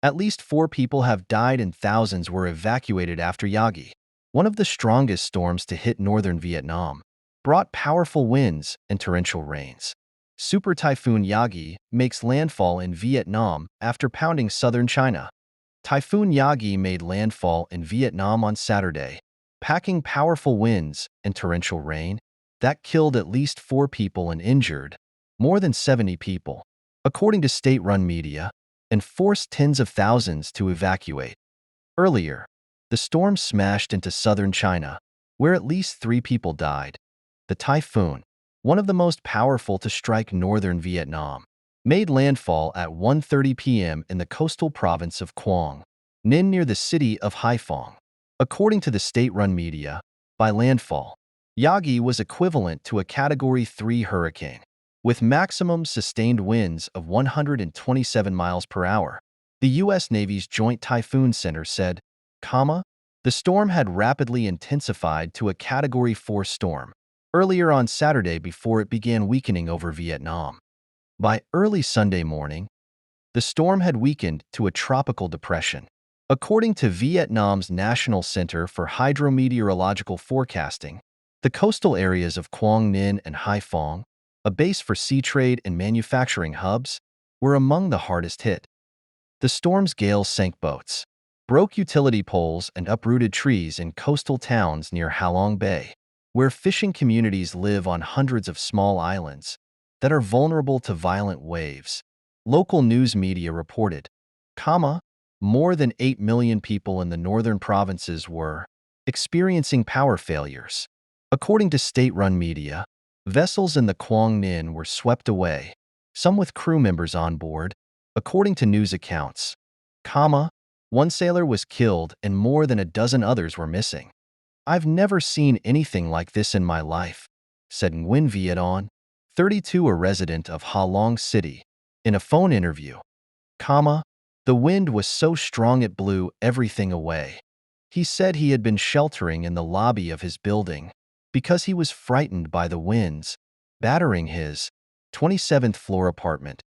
At least 4 people have died and thousands were evacuated after Yagi, one of the strongest storms to hit northern Vietnam, brought powerful winds and torrential rains. Super Typhoon Yagi makes landfall in Vietnam after pounding southern China. Typhoon Yagi made landfall in Vietnam on Saturday, packing powerful winds and torrential rain that killed at least 4 people and injured more than 70 people, according to state-run media, and forced tens of thousands to evacuate. Earlier, the storm smashed into southern China, where at least 3 people died. The typhoon, one of the most powerful to strike northern Vietnam, made landfall at 1:30 p.m. in the coastal province of Quang Ninh near the city of Haiphong. According to the state-run media, by landfall, Yagi was equivalent to a Category 3 hurricane, with maximum sustained winds of 127 miles per hour. The U.S. Navy's Joint Typhoon Center said, the storm had rapidly intensified to a Category 4 storm earlier on Saturday before it began weakening over Vietnam. By early Sunday morning, the storm had weakened to a tropical depression. According to Vietnam's National Center for Hydrometeorological Forecasting, the coastal areas of Quang Ninh and Haiphong, a base for sea trade and manufacturing hubs, were among the hardest hit. The storm's gales sank boats, broke utility poles, and uprooted trees in coastal towns near Halong Bay, where fishing communities live on hundreds of small islands that are vulnerable to violent waves. Local news media reported, more than 8 million people in the northern provinces were experiencing power failures. According to state-run media, vessels in the Quang Ninh were swept away, some with crew members on board. According to news accounts, one sailor was killed and more than a dozen others were missing. "I've never seen anything like this in my life," said Nguyen Viet On, 32, a resident of Ha Long City, in a phone interview. The wind was so strong it blew everything away. He said he had been sheltering in the lobby of his building because he was frightened by the winds, battering his 27th floor apartment.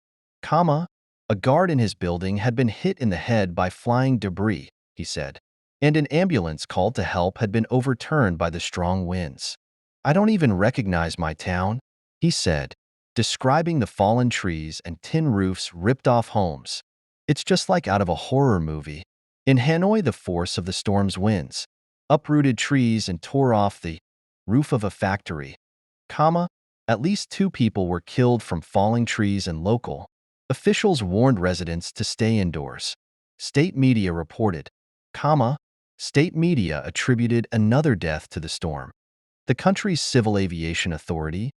A guard in his building had been hit in the head by flying debris, he said, and an ambulance called to help had been overturned by the strong winds. "I don't even recognize my town," he said, describing the fallen trees and tin roofs ripped off homes. "It's just like out of a horror movie." In Hanoi, the force of the storm's winds uprooted trees and tore off the roof of a factory. At least 2 people were killed from falling trees, and local officials warned residents to stay indoors. State media reported, state media attributed another death to the storm. The country's Civil Aviation Authority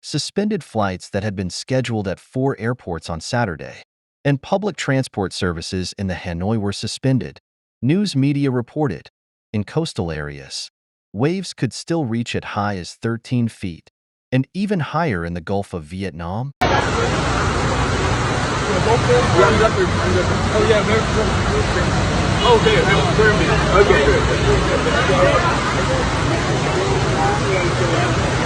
suspended flights that had been scheduled at 4 airports on Saturday, and public transport services in the Hanoi were suspended. News media reported, in coastal areas, waves could still reach as high as 13 feet, and even higher in the Gulf of Vietnam. Okay.